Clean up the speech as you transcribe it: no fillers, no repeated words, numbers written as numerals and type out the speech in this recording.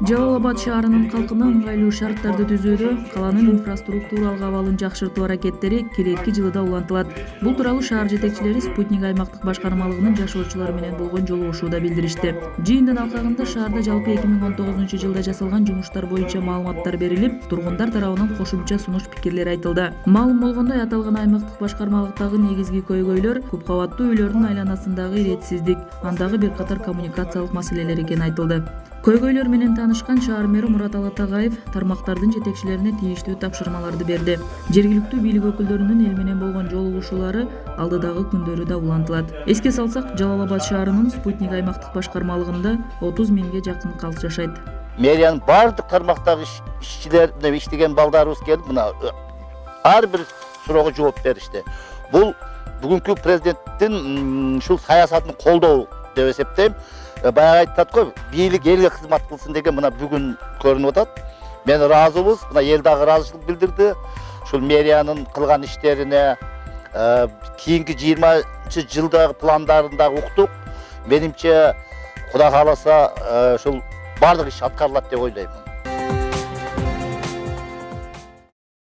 Жалал Абад шаарынын калкына ыңгайлуу шарттарды түзүүдө каланын инфраструктуралык абалын жакшыртуу аракеттери келерки жылы да улантылат. Бул тууралуу шаар жетекчилери Спутник аймактык башкармалыгынын жашоочулар менен болгон жолугушууда билдиришти. Жыйындын алкагында шаарда жалпы 2019 жылда жасалган жумуштар боюнча маалыматтар берилип, тургундар тарабынан кошумча сунуш пикирлер айтылды. Маалым болгондой, аталган аймактык башкармалыктагы негизги көйгөйлөр көп кабаттуу үйлөрдүн айланасындагы иретсиздик, андагы бир катар коммуникациялык маселелер экени айтылды. Көйгөйлөр менен таанышкан шаар мэри Мурат Алатагаев тармактардын жетекчилерине тийиштүү тапшырмаларды берди. Жергиликтүү бийлик өкүлдөрүнүн эл менен болгон жолугушуулары алдыдагы күндөрү да улантылат. Эске салсак, Жалал Абад шаарынын Спутник аймактык башкармалыгында 30 миңге жакын калк жашайт. Мэриянын бардык тармактагы ишчилер менен иштеген балдарыбыз келип, мына ар бир суроого жооп беришти. Бул бүгүнкү президенттин ушул саясатын колдоо деп эсептейм. Баягы айтат го, бийлик элге кызмат кылсын деген мына бүгүн көрүнүп атат. Мен ыраазыбыз, мына эл дагы ыраазычылык билдирди. Ушул мэриянын кылган иштерине кийинки 20-жылдагы пландарын да уктук. Менимче, Кудай кааласа, ушул бардык иш аткарылат деп ойлойм.